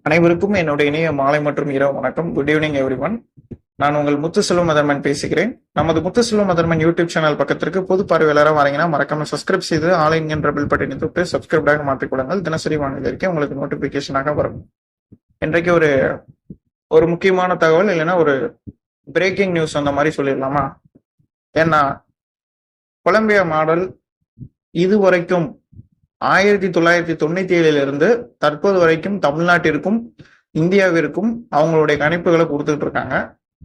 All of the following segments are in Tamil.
அனைவருக்கும் என்னுடைய இனிய மாலை மற்றும் இரவு வணக்கம். Good evening everyone. நான் உங்கள் முத்துசெல்வம் மதர்மன் பேசுகிறேன். நமது முத்துசெல்வம் மதர்மன் யூடியூப் சேனல் பக்கத்திற்கு பொது பார்வையாளராக வரீங்கன்னா மறக்காம சப்ஸ்கிரைப் செய்து ஆல் என்ற பில் பட்டனை தொட்டு சப்ஸ்கிரைப்டாக மாற்றிக்கொள்ளுங்கள். தினசரி வானிலை இருக்கே உங்களுக்கு நோட்டிபிகேஷனாக வரும். இன்றைக்கு ஒரு ஒரு முக்கியமான தகவல், இல்லைன்னா ஒரு பிரேக்கிங் நியூஸ் அந்த மாதிரி சொல்லிடலாமா? ஏன்னா கொலம்பியா மாடல் இதுவரைக்கும் 1997 தற்போது வரைக்கும் தமிழ்நாட்டிற்கும் இந்தியாவிற்கும் அவங்களுடைய கணிப்புகளை கொடுத்துட்டு இருக்காங்க.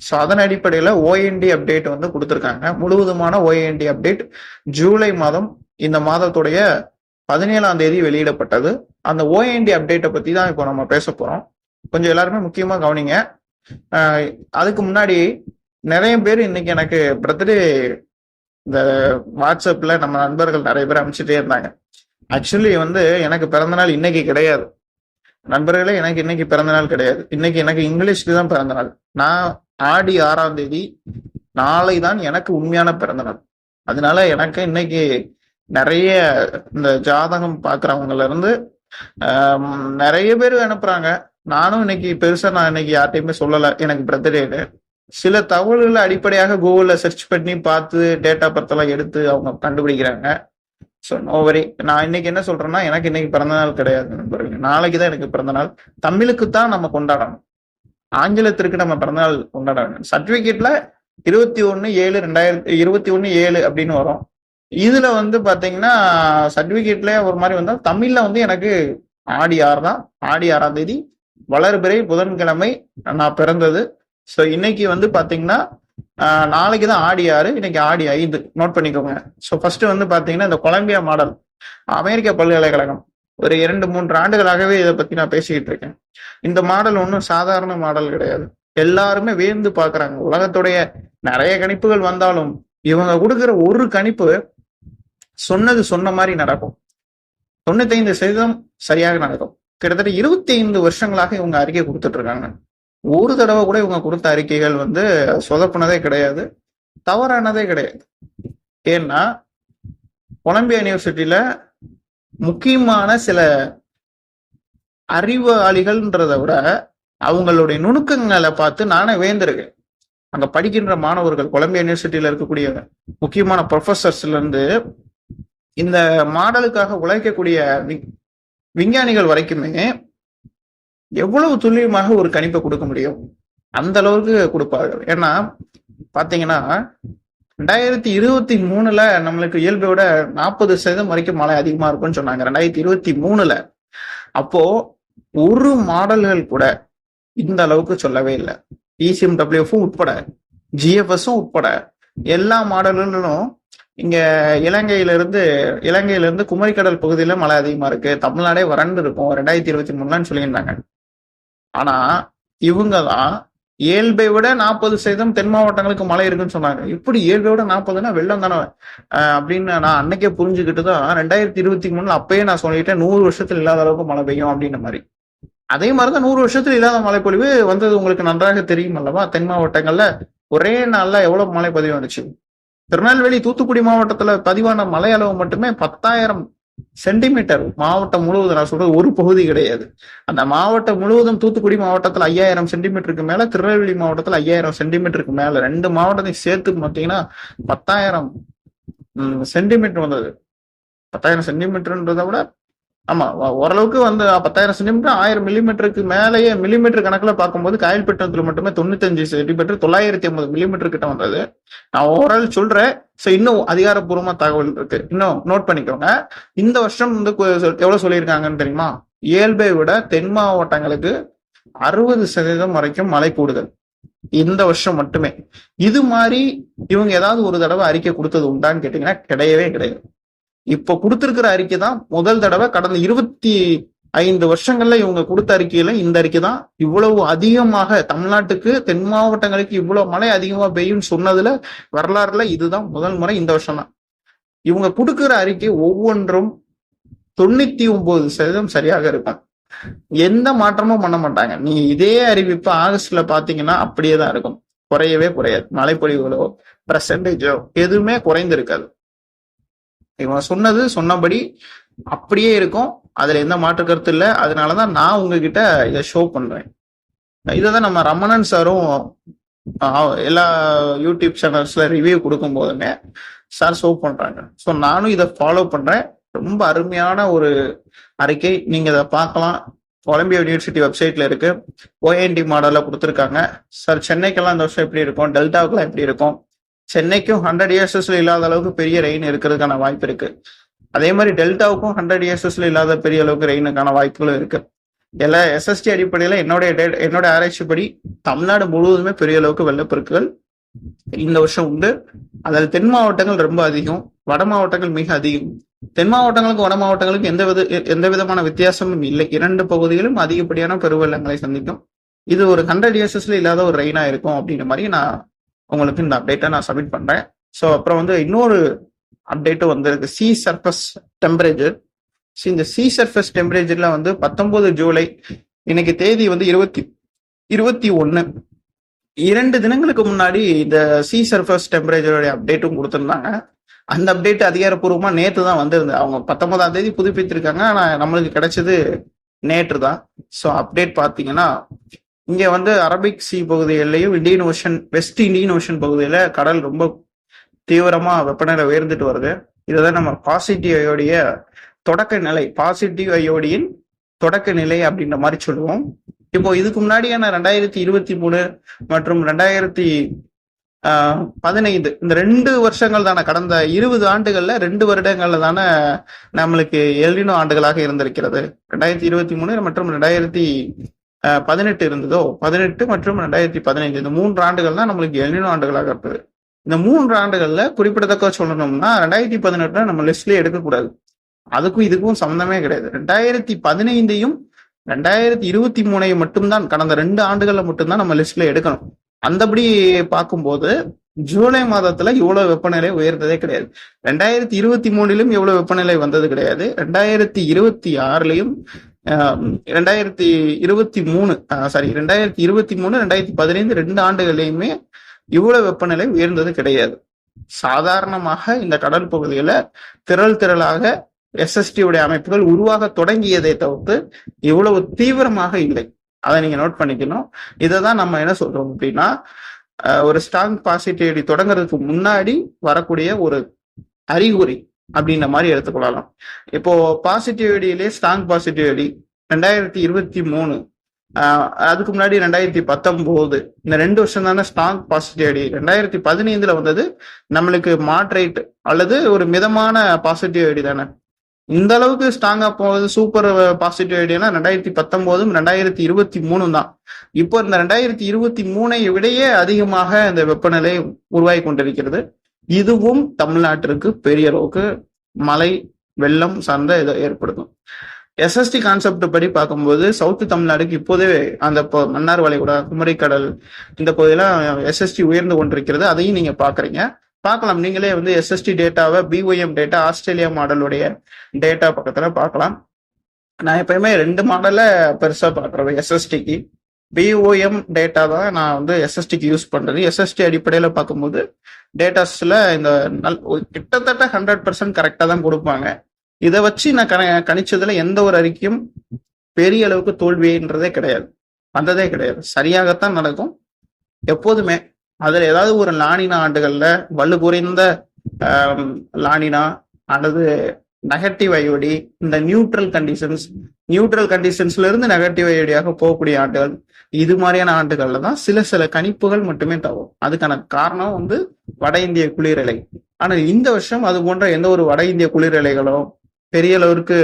ஸோ அதன் அடிப்படையில் ஓஎன்டி அப்டேட் வந்து கொடுத்துருக்காங்க. முழுவதுமான ஓஎன்டி அப்டேட் ஜூலை மாதம், இந்த மாதத்துடைய 17ஆம் தேதி வெளியிடப்பட்டது. அந்த ஓஎன்டி அப்டேட்டை பத்தி தான் இப்போ நம்ம பேச போறோம். கொஞ்சம் எல்லாருமே முக்கியமா கவனிங்க. அதுக்கு முன்னாடி நிறைய பேர் இன்னைக்கு எனக்கு பர்த்டே இந்த வாட்ஸ்அப்ல நம்ம நண்பர்கள் நிறைய பேர் அனுப்பிச்சுட்டே இருந்தாங்க. ஆக்சுவலி வந்து எனக்கு பிறந்தநாள் இன்னைக்கு கிடையாது நண்பர்களே, எனக்கு இன்னைக்கு பிறந்தநாள் கிடையாது. இன்னைக்கு எனக்கு இங்கிலீஷ்க்கு தான் பிறந்தநாள். நான் ஆடி 6ஆம் தேதி, நாளை தான் எனக்கு உண்மையான பிறந்தநாள். அதனால எனக்கு இன்னைக்கு நிறைய இந்த ஜாதகம் பாக்குறவங்கல இருந்து நிறைய பேர் அனுப்புறாங்க. நானும் இன்னைக்கு பெருசா நான் இன்னைக்கு யார்ட்டையுமே சொல்லல எனக்கு பர்த்டேன்னு. சில தகவல்களை அடிப்படையாக கூகுள்ல சர்ச் பண்ணி பார்த்து டேட்டா பர்த்தெல்லாம் எடுத்து அவங்க கண்டுபிடிக்கிறாங்க. ஸோ நோ வரி. நான் இன்னைக்கு என்ன சொல்றேன்னா, எனக்கு இன்னைக்கு பிறந்தநாள் கிடையாது நண்பர்கள். நாளைக்கு தான் எனக்கு பிறந்தநாள். தமிழுக்கு தான் நம்ம கொண்டாடணும், ஆங்கிலத்திற்கு நம்ம பிறந்தநாள் கொண்டாட வேண்டும். சர்டிபிகேட்ல 21/7/2021 அப்படின்னு வரும். இதுல வந்து பாத்தீங்கன்னா சர்டிபிகேட்ல ஒரு மாதிரி வந்தா, தமிழ்ல வந்து எனக்கு ஆடி 6 தான். ஆடி 6ஆம் தேதி வளர்பிறை புதன்கிழமை நான் பிறந்தது. ஸோ இன்னைக்கு வந்து பாத்தீங்கன்னா நாளைக்கு தான் ஆடி 6, இன்னைக்கு ஆடி 5. நோட் பண்ணிக்கோங்க. ஸோ ஃபர்ஸ்ட் வந்து பாத்தீங்கன்னா இந்த கொலம்பியா மாடல் அமெரிக்க பல்கலைக்கழகம் ஒரு 2-3 ஆண்டுகளாகவே இதை பத்தி நான் பேசிக்கிட்டு இருக்கேன். இந்த மாடல் ஒன்றும் சாதாரண மாடல் கிடையாது. எல்லாருமே வியந்து பாக்குறாங்க. உலகத்துடைய நிறைய கணிப்புகள் வந்தாலும் இவங்க கொடுக்குற ஒரு கணிப்பு சொன்னது சொன்ன மாதிரி நடக்கும். 95% சரியாக நடக்கும். கிட்டத்தட்ட 25 வருஷங்களாக இவங்க அறிக்கை கொடுத்துட்டு இருக்காங்க. ஒரு தடவை கூட இவங்க கொடுத்த அறிக்கைகள் வந்து சொதப்புனதே கிடையாது, தவறானதே கிடையாது. ஏன்னா கொலம்பியா யூனிவர்சிட்டியில முக்கியமான சில அறிவாளிகள்ன்றத விட அவங்களுடைய நுணுக்கங்களை பார்த்து நானே வேந்திருக்கேன். அங்க படிக்கின்ற மாணவர்கள், கொலம்பியா யூனிவர்சிட்டியில இருக்கக்கூடிய முக்கியமான ப்ரொஃபசர்ஸ்ல இருந்து இந்த மாடலுக்காக உழைக்கக்கூடிய விஞ்ஞானிகள் வரைக்குமே எவ்வளவு துல்லியமாக ஒரு கணிப்பை கொடுக்க முடியும், அந்த அளவுக்கு கொடுப்பார்கள். ஏன்னா பாத்தீங்கன்னா 2023 நம்மளுக்கு இயல்பை விட 40% வரைக்கும் மழை அதிகமா இருக்கும்னு சொன்னாங்க 2023. அப்போ ஒரு மாடல்கள் கூட இந்த அளவுக்கு சொல்லவே இல்லை. ECMWF உட்பட, GFS உட்பட எல்லா மாடல்களும் இங்க இலங்கையிலிருந்து குமரிக்கடல் பகுதியில மழை அதிகமா இருக்கு, தமிழ்நாடே வறண்டு இருக்கும் 2023 சொல்லியிருந்தாங்க. ஆனா இவங்க தான் இயல்பை விட 40% தென் மாவட்டங்களுக்கு மழை இருக்குன்னு சொன்னாங்க. இப்படி இயல்பை விட 40னா வெள்ளம் தானே அப்படின்னு நான் அன்னைக்கே புரிஞ்சுக்கிட்டு தான் 2023 அப்பயே நான் சொல்லிட்டேன் 100 வருஷத்துல இல்லாத அளவுக்கு மழை பெய்யும் அப்படின்ற மாதிரி. அதே மாதிரிதான் 100 வருஷத்துல இல்லாத மழைப்பொழிவு வந்தது உங்களுக்கு நன்றாக தெரியும் அல்லவா? தென் மாவட்டங்கள்ல ஒரே நாள்ல எவ்வளவு மழை பதிவு வந்துச்சு. திருநெல்வேலி தூத்துக்குடி மாவட்டத்துல பதிவான மழை அளவு மட்டுமே 10,000 சென்டிமீட்டர். மாவட்டம் முழுவதும், நான் சொல்றது ஒரு பகுதி கிடையாது, அந்த மாவட்டம் முழுவதும். தூத்துக்குடி மாவட்டத்துல 5000 சென்டிமீட்டருக்கு மேல, திருநெல்வேலி மாவட்டத்துல 5000 சென்டிமீட்டருக்கு மேல, 2 மாவட்டத்தையும் சேர்த்து பார்த்தீங்கன்னா 10,000 சென்டிமீட்டர் வந்தது. 10,000 சென்டிமீட்டர்ன்றதை விட ஆமா ஓரளவுக்கு வந்து 10,000 சென்டிமீட்டர் 1000 மில்லிமீட்டருக்கு மேலேயே. மில்லிமீட்டர் கணக்குல பார்க்கும்போது காயல்பட்டினத்துல மட்டுமே 95 சென்டிமீட்டர் 950 மில்லிமீட்டர் கிட்ட வந்தது. நான் ஓவரால் சொல்றேன். ஸோ இன்னும் அதிகாரப்பூர்வமா தகவல் இருக்கு, இன்னும் நோட் பண்ணிக்கோங்க. இந்த வருஷம் வந்து எவ்வளவு சொல்லியிருக்காங்கன்னு தெரியுமா? இயல்பை விட தென் மாவட்டங்களுக்கு 60% வரைக்கும் மழை கூடுதல் இந்த வருஷம் மட்டுமே. இது மாதிரி இவங்க ஏதாவது ஒரு தடவை அறிக்கை கொடுத்தது உண்டான்னு கேட்டீங்கன்னா கிடையவே கிடையாது. இப்போ கொடுத்திருக்கிற அறிக்கை தான் முதல் தடவை. கடந்த 25 வருஷங்கள்ல இவங்க கொடுத்த அறிக்கையில இந்த அறிக்கை தான் இவ்வளவு அதிகமாக தமிழ்நாட்டுக்கு தென் மாவட்டங்களுக்கு இவ்வளவு மழை அதிகமா பெய்யும் சொன்னதுல வரலாறுல இதுதான் முதல் முறை. இந்த வருஷம் தான் இவங்க கொடுக்கிற அறிக்கை ஒவ்வொன்றும் 99% சரியாக இருக்கும். எந்த மாற்றமும் பண்ண மாட்டாங்க. நீ இதே அறிவிப்பு ஆகஸ்ட்ல பாத்தீங்கன்னா அப்படியே தான் இருக்கும், குறையவே குறையாது. மழைப்பொழிவுகளோ பெர்சன்டேஜோ எதுவுமே குறைந்திருக்காது. இவன் சொன்னது சொன்னபடி அப்படியே இருக்கும். அதுல எந்த மாற்று கருத்து இல்லை. அதனாலதான் நான் உங்ககிட்ட இதை ஷோ பண்றேன். இதைதான் நம்ம ரமணன் சாரும் எல்லா யூடியூப் சேனல்ஸ்ல ரிவ்யூ கொடுக்கும் போதுமே சார் ஷோ பண்றாங்க. ஸோ நானும் இதை ஃபாலோ பண்றேன். ரொம்ப அருமையான ஒரு அறிக்கை, நீங்க இதை பார்க்கலாம். கொலம்பியா யூனிவர்சிட்டி வெப்சைட்ல இருக்கு. ஓஎன்டி மாடல்ல கொடுத்துருக்காங்க. சார் சென்னைக்கெல்லாம் இந்த வருஷம் எப்படி இருக்கும், டெல்டாவுக்குலாம் எப்படி இருக்கும், சென்னைக்கும் 100 இயர்ஸஸ்ல இல்லாத அளவுக்கு பெரிய ரெயின் இருக்கிறதுக்கான வாய்ப்பு இருக்கு. அதே மாதிரி டெல்டாவுக்கும் 100 இயர்ஸஸ்ல இல்லாத பெரிய அளவுக்கு ரெயினுக்கான வாய்ப்புகளும் இருக்கு. எல்லா எஸ்எஸ்டி அடிப்படையில என்னோட ஆராய்ச்சிப்படி தமிழ்நாடு முழுவதுமே பெரிய அளவுக்கு வெள்ளப்பெருக்குகள் இந்த வருஷம் உண்டு. அதில் தென் மாவட்டங்கள் ரொம்ப அதிகம், வட மாவட்டங்கள் மிக அதிகம். தென் மாவட்டங்களுக்கு வட மாவட்டங்களுக்கு எந்த விதமான வித்தியாசமும் இல்லை. 2 பகுதிகளும் அதிகப்படியான பெருவெள்ளங்களை சந்திக்கும். இது ஒரு 100 இயர்ஸஸ்ல இல்லாத ஒரு ரெயினா இருக்கும் அப்படின்ற மாதிரி நான் உங்களுக்கு இந்த அப்டேட்டை நான் சப்மிட் பண்றேன். ஸோ அப்புறம் இன்னொரு அப்டேட்டும் வந்திருக்கு, சி சர்ஃபஸ் டெம்பரேச்சர். இந்த சி சர்ஃபேஸ் டெம்பரேச்சர்ல 19 ஜூலை, இன்னைக்கு தேதி 21. 2 தினங்களுக்கு முன்னாடி இந்த சி சர்ஃபேஸ் டெம்பரேச்சருடைய அப்டேட்டும் கொடுத்துருந்தாங்க. அந்த அப்டேட் அதிகாரப்பூர்வமா நேற்று தான் வந்திருந்தது. அவங்க 19ஆம் தேதி புதுப்பித்திருக்காங்க, ஆனா நம்மளுக்கு கிடைச்சது நேற்று தான். ஸோ அப்டேட் பார்த்தீங்கன்னா இங்க அரபிக் சி பகுதிகளிலையும் Indian ocean, west Indian ocean பகுதியில கடல் ரொம்ப தீவிரமா வெப்பநிலை உயர்ந்துட்டு வருது. இதுதான் நம்ம பாசிட்டிவ் ஐயோடைய தொடக்க நிலை, பாசிட்டிவ் ஐயோடியின் தொடக்க நிலை அப்படின்ற மாதிரி சொல்லுவோம். இப்போ இதுக்கு முன்னாடியான 2023 மற்றும் 2015 இந்த 2 வருஷங்கள் தானே, கடந்த 20 ஆண்டுகள்ல 2 வருடங்கள்ல தானே நம்மளுக்கு எல்னினோ ஆண்டுகளாக இருந்திருக்கிறது. 2023 மற்றும் 2018 இருந்ததோ, 18 மற்றும் 2015 இந்த 3 ஆண்டுகள் தான் நம்மளுக்கு எல்னினோ ஆண்டுகளாக இருந்தது. இந்த 3 ஆண்டுகள்ல குறிப்பிடத்தக்க சொல்லணும்னா 2018 நம்ம லிஸ்ட்லயே எடுக்கக்கூடாது. அதுக்கும் இதுக்கும் சம்மந்தமே கிடையாது. 2015ஐயும் 2023ஐயும் மட்டும்தான், கடந்த 2 ஆண்டுகள்ல மட்டும்தான் நம்ம லிஸ்ட்ல எடுக்கணும். அந்தபடி பார்க்கும்போது ஜூலை மாதத்துல இவ்வளவு வெப்பநிலை உயர்ந்ததே கிடையாது. 2023லும் இவ்வளவு வெப்பநிலை வந்தது கிடையாது. 2026லையும் 2023 2015 2 ஆண்டுகளையுமே இவ்வளவு வெப்பநிலை உயர்ந்தது கிடையாது. சாதாரணமாக இந்த கடல் பகுதியில திரளாக எஸ்எஸ்டி உடைய அமைப்புகள் உருவாக தொடங்கியதை தவிர்த்து இவ்வளவு தீவிரமாக இல்லை. அதை நீங்க நோட் பண்ணிக்கணும். இதை தான் நம்ம என்ன சொல்றோம் அப்படின்னா, ஒரு ஸ்ட்ராங் பாசிட்டிவிட்டி தொடங்குறதுக்கு முன்னாடி வரக்கூடிய ஒரு அறிகுறி அப்படின்ற மாதிரி எடுத்துக்கொள்ளலாம். இப்போ பாசிட்டிவிட்டியிலே ஸ்ட்ராங் பாசிட்டிவிட்டி 2023, அதுக்கு முன்னாடி 2019, இந்த 2 வருஷம் தானே ஸ்ட்ராங் பாசிட்டிவிட்டி. 2015 வந்தது நம்மளுக்கு மாட்ரேட் அல்லது ஒரு மிதமான பாசிட்டிவிட்டி தானே. இந்த அளவுக்கு ஸ்ட்ராங்கா போகுது சூப்பர் பாசிட்டிவ் ஐடியானா 2019 2023 தான். இப்போ இந்த 2023 விடையே அதிகமாக இந்த வெப்பநிலை உருவாகி கொண்டிருக்கிறது. இதுவும் தமிழ்நாட்டிற்கு பெரிய அளவுக்கு மழை வெள்ளம் சார்ந்த இதை ஏற்படுத்தும். எஸ்எஸ்டி கான்செப்ட் படி பார்க்கும்போது சவுத்து தமிழ்நாடுக்கு இப்போதே அந்த மன்னார் வளைகுடா, குமரிக்கடல் இந்த பகுதியெல்லாம் எஸ்எஸ்டி உயர்ந்து கொண்டிருக்கிறது. அதையும் நீங்க பார்க்கலாம். நீங்களே எஸ்எஸ்டி டேட்டாவை, பிஒஎம் டேட்டா, ஆஸ்திரேலியா மாடலுடைய டேட்டா பக்கத்துல பார்க்கலாம். நான் எப்பயுமே 2 மாடலை பெருசா பார்க்கறது. எஸ்எஸ்டிக்கு பிஓஎம் டேட்டா தான் நான் எஸ்எஸ்டிக்கு யூஸ் பண்றது. எஸ்எஸ்டி அடிப்படையில பார்க்கும்போது டேட்டாஸ்ல இந்த கிட்டத்தட்ட 100% கரெக்டா தான் கொடுப்பாங்க. இதை வச்சு நான் கணிச்சதுல எந்த ஒரு அறிக்கையும் பெரிய அளவுக்கு தோல்வின்றதே கிடையாது, வந்ததே கிடையாது. சரியாகத்தான் நடக்கும் எப்போதுமே. அதுல ஏதாவது ஒரு லானினா ஆண்டுகள்ல வலு குறைந்த லானினா அல்லது நெகட்டிவ் ஐஓடி, இந்த நியூட்ரல் கண்டிஷன்ஸ்ல இருந்து நெகட்டிவ் ஐஓடியாக போகக்கூடிய ஆண்டுகள், இது மாதிரியான ஆண்டுகள்ல தான் சில கணிப்புகள் மட்டுமே தவறும். அதுக்கான காரணம் வட இந்திய குளிரலை. ஆனா இந்த வருஷம் அது போன்ற எந்த ஒரு வட இந்திய குளிரலைகளோ பெரிய அளவிற்கு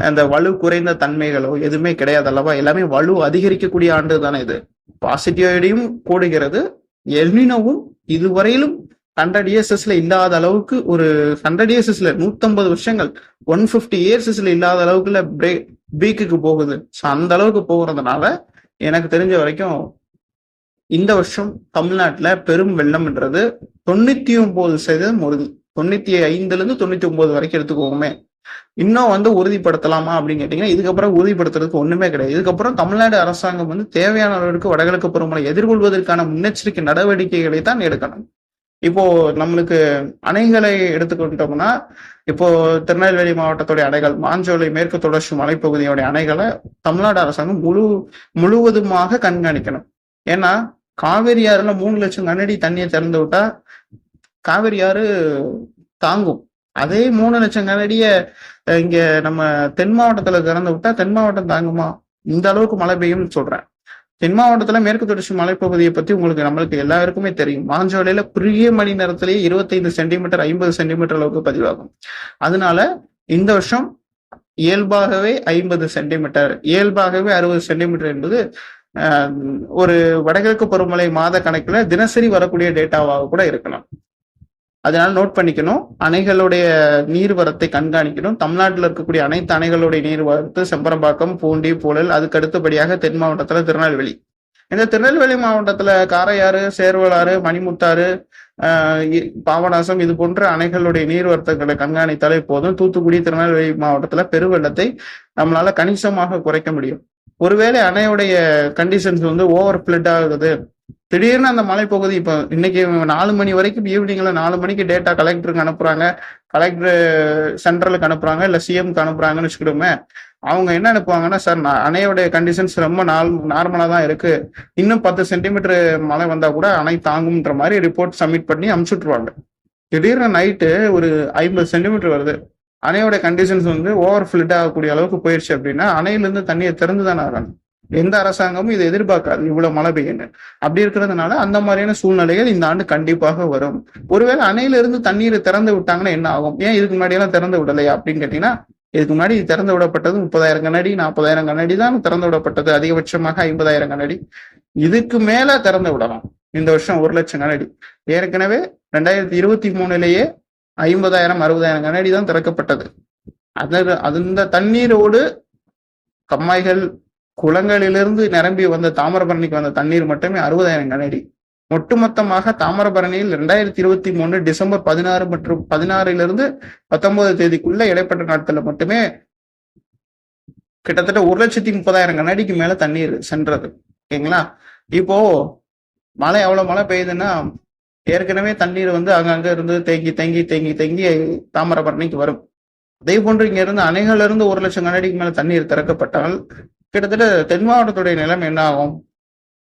அந்த வலு குறைந்த தன்மைகளோ எதுவுமே கிடையாது அல்லவா. எல்லாமே வலு அதிகரிக்கக்கூடிய ஆண்டு தானே இது. பாசிட்டிவ் ஐடியும் கூடுகிறது. எல்னினோவும் இதுவரையிலும் 100 இயர்ஸஸ்ல இல்லாத அளவுக்கு, ஒரு 100 இயர்ஸஸ்ல 150 வருஷங்கள் 150 இயர்ஸஸ்ல இல்லாத அளவுக்குள்ள பீக்குக்கு போகுது. ஸோ அந்த அளவுக்கு போகிறதுனால எனக்கு தெரிஞ்ச வரைக்கும் இந்த வருஷம் தமிழ்நாட்டுல பெரும் வெள்ளம்ன்றது 99% உறுதி. 95லேருந்து 99 வரைக்கும் எடுத்துக்கோமே. இன்னும் உறுதிப்படுத்தலாமா அப்படின்னு கேட்டீங்கன்னா இதுக்கப்புறம் உறுதிப்படுத்துறதுக்கு ஒண்ணுமே கிடையாது. இதுக்கப்புறம் தமிழ்நாடு அரசாங்கம் தேவையான அளவுக்கு வடகிழக்கு பருவமழை எதிர்கொள்வதற்கான முன்னெச்சரிக்கை நடவடிக்கைகளை தான் எடுக்கணும். இப்போ நம்மளுக்கு அணைகளை எடுத்துக்கிட்டோம்னா, இப்போ திருநெல்வேலி மாவட்டத்துடைய அணைகள், மாஞ்சோலை மேற்கு தொடர்ச்சி மலைப்பகுதியோடைய அணைகளை தமிழ்நாடு அரசாங்கம் முழுவதுமாக கண்காணிக்கணும். ஏன்னா காவிரி ஆறுல 3,00,000 கனஅடி தண்ணியை திறந்து விட்டா காவிரி ஆறு தாங்கும். அதே 3,00,000 கனஅடிய இங்க நம்ம தென் மாவட்டத்துல திறந்து விட்டா தென் மாவட்டம் தாங்குமா? இந்த அளவுக்கு மழை பெய்யும்னு சொல்றேன். தென் மாவட்டத்துல மேற்கு தொடர்ச்சி மலைப்பகுதியை பத்தி நம்மளுக்கு எல்லாருக்குமே தெரியும். மாஞ்சோலையில குறுகிய மணி நேரத்திலேயே 25 சென்டிமீட்டர் 50 சென்டிமீட்டர் அளவுக்கு பதிவாகும். அதனால இந்த வருஷம் இயல்பாகவே 50 சென்டிமீட்டர், இயல்பாகவே 60 சென்டிமீட்டர் என்பது ஒரு வடகிழக்கு பருவமழை மாத கணக்குல தினசரி வரக்கூடிய டேட்டாவாக கூட இருக்கலாம். அதனால நோட் பண்ணிக்கணும். அணைகளுடைய நீர்வரத்தை கண்காணிக்கணும். தமிழ்நாட்டில் இருக்கக்கூடிய அனைத்து அணைகளுடைய நீர்வரத்து செம்பரம்பாக்கம், பூண்டி, புழல், அதுக்கு அடுத்தபடியாக தென் மாவட்டத்துல திருநெல்வேலி. இந்த திருநெல்வேலி மாவட்டத்துல காரையாறு, சேர்வலாறு, மணிமுத்தாறு, பாபநாசம் இது போன்ற அணைகளுடைய நீர்வரத்துகளை கண்காணித்தாலே போதும். தூத்துக்குடி, திருநெல்வேலி மாவட்டத்துல பெருவெள்ளத்தை நம்மளால கணிசமாக குறைக்க முடியும். ஒருவேளை அணையுடைய கண்டிஷன்ஸ் ஓவர் ஃபிளட் ஆகுது, திடீர்னு அந்த மலைப்பகுதி இப்போ இன்னைக்கு 4 மணி வரைக்கும் ஈவினிங்ல 4 மணிக்கு டேட்டா கலெக்டருக்கு அனுப்புறாங்க, கலெக்டர் சென்ட்ரலுக்கு அனுப்புறாங்க, இல்ல சிஎம்க்கு அனுப்புறாங்கன்னு வச்சுக்கிடுமே. அவங்க என்ன அனுப்புவாங்கன்னா, சார் அணையோடைய கண்டிஷன்ஸ் ரொம்ப நார்மலா தான் இருக்கு, இன்னும் 10 சென்டிமீட்டர் மழை வந்தா கூட அணை தாங்கும்ன்ற மாதிரி ரிப்போர்ட் சப்மிட் பண்ணி அனுப்பிச்சுட்ருவாங்க. திடீர்னு நைட்டு ஒரு 50 சென்டிமீட்டர் வருது, அணையோட கண்டிஷன்ஸ் ஓவர் ஃபிளட் ஆகக்கூடிய அளவுக்கு போயிடுச்சு அப்படின்னா அணையிலிருந்து தண்ணியை திறந்து தானே ஆகணும். எந்த அரசாங்கமும் இதை எதிர்பார்க்காது இவ்வளவு மழை பெய்யுன்னு. அப்படி இருக்கிறதுனால அந்த மாதிரியான சூழ்நிலைகள் இந்த ஆண்டு கண்டிப்பாக வரும். ஒருவேளை அணையில இருந்து தண்ணீரை திறந்து விட்டாங்கன்னா என்ன ஆகும்? ஏன் இதுக்கு முன்னாடி எல்லாம் திறந்து விடலையா அப்படின்னு கேட்டீங்கன்னா, இதுக்கு முன்னாடி திறந்து விடப்பட்டது 30,000 கனஅடி 40,000 கனஅடி தான் திறந்து விடப்பட்டது, அதிகபட்சமாக 50,000 கனஅடி. இதுக்கு மேல திறந்து விடலாம். இந்த வருஷம் 1,00,000 கனஅடி. ஏற்கனவே 2023 50,000 60,000 கனஅடி தான் திறக்கப்பட்டது. அந்த தண்ணீரோடு கம்மாய்கள் குளங்களிலிருந்து நிரம்பி வந்த தாமிரபரணிக்கு வந்த தண்ணீர் மட்டுமே 60,000 கனஅடி. ஒட்டுமொத்தமாக தாமிரபரணியில் 2023 டிசம்பர் 16 மற்றும் 16 19 தேதிக்குள்ள இடைப்பட்ட நாட்கள்ல மட்டுமே கிட்டத்தட்ட 1,30,000 கனஅடிக்கு மேல தண்ணீர் சென்றது. ஓகேங்களா? இப்போ மழை எவ்வளவு மழை பெய்யுதுன்னா, ஏற்கனவே தண்ணீர் அங்கங்க இருந்து தேங்கி தேங்கி தேங்கி தேங்கி தாமிரபரணிக்கு வரும். அதே போன்று இங்க இருந்து அணைகள்ல இருந்து 1,00,000 கனஅடிக்கு மேல தண்ணீர் திறக்கப்பட்டால் கிட்டத்தட்ட தென் மாவட்டத்துடைய நிலைமை என்ன ஆகும்?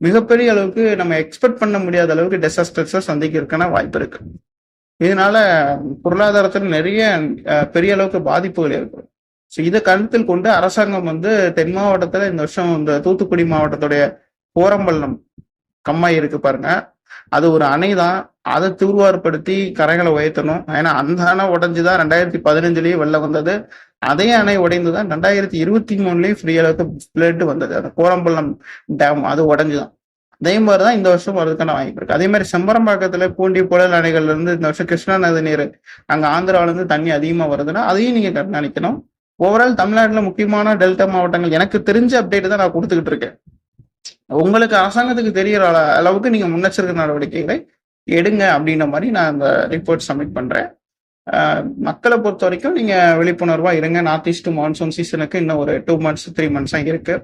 மிகப்பெரிய அளவுக்கு நம்ம எக்ஸ்பெக்ட் பண்ண முடியாத அளவுக்கு டிசாஸ்டர்ஸை சந்திக்கிறதுக்கான வாய்ப்பு இருக்கு. இதனால பொருளாதாரத்தில் நிறைய பெரிய அளவுக்கு பாதிப்புகள் ஏற்படும். ஸோ இதை கருத்தில் கொண்டு அரசாங்கம் தென் மாவட்டத்துல இந்த வருஷம் இந்த தூத்துக்குடி மாவட்டத்துடைய கோரம்பள்ளம் கம்மாய் இருக்கு பாருங்க, அது ஒரு அணை தான். அதை தூர்வாரப்படுத்தி கரைகளை உயர்த்தணும். ஏன்னா அந்த அணை உடைஞ்சுதான் 2015 வெள்ளம் வந்தது. அதே அணை உடைந்துதான் 2023 ஃப்ரீ அளவுக்கு பிளட் வந்தது. அந்த கோரம்பள்ளம் டேம் அது உடைஞ்சுதான். அதே மாதிரிதான் இந்த வருஷம் வரதுக்கான வாய்ப்பு இருக்கு. அதே மாதிரி செம்பரம்பாக்கத்துல பூண்டி புழல் அணைகள்ல இருந்து இந்த வருஷம் கிருஷ்ணா நதி நீர் அங்க ஆந்திராவில இருந்து தண்ணி அதிகமா வருதுன்னா அதையும் நீங்க கண்காணிக்கணும். ஓவரால் தமிழ்நாட்டுல முக்கியமான டெல்டா மாவட்டங்கள் எனக்கு தெரிஞ்ச அப்டேட் தான் நான் கொடுத்துக்கிட்டு இருக்கேன். உங்களுக்கு அரசாங்கத்துக்கு தெரியற அளவுக்கு நீங்க முன்னெச்சரிக்கை நடவடிக்கைகளை எடுங்க அப்படின்ற மாதிரி நான் இந்த ரிப்போர்ட் சப்மிட் பண்றேன். மக்களை பொறுத்த வரைக்கும் நீங்க விழிப்புணர்வா இருங்க. நார்த் ஈஸ்ட் மான்சூன் சீசனுக்கு இன்னும் ஒரு 2 months 3 months இருக்கு.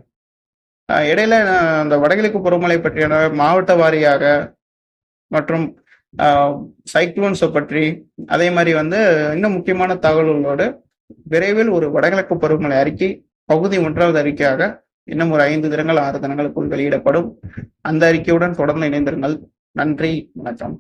இடையில அந்த வடகிழக்கு பருவமழை பற்றியான மாவட்ட வாரியாக மற்றும் சைக்ளோன்ஸை பற்றி அதே மாதிரி இன்னும் முக்கியமான தகவல்களோடு விரைவில் ஒரு வடகிழக்கு பருவமழை அறிக்கை பகுதி 1வது அறிக்கையாக இன்னும் ஒரு 5 தினங்கள் 6 தினங்களுக்குள் வெளியிடப்படும். அந்த அறிக்கையுடன் தொடர்ந்து இணைந்திருங்கள். நன்றி, வணக்கம்.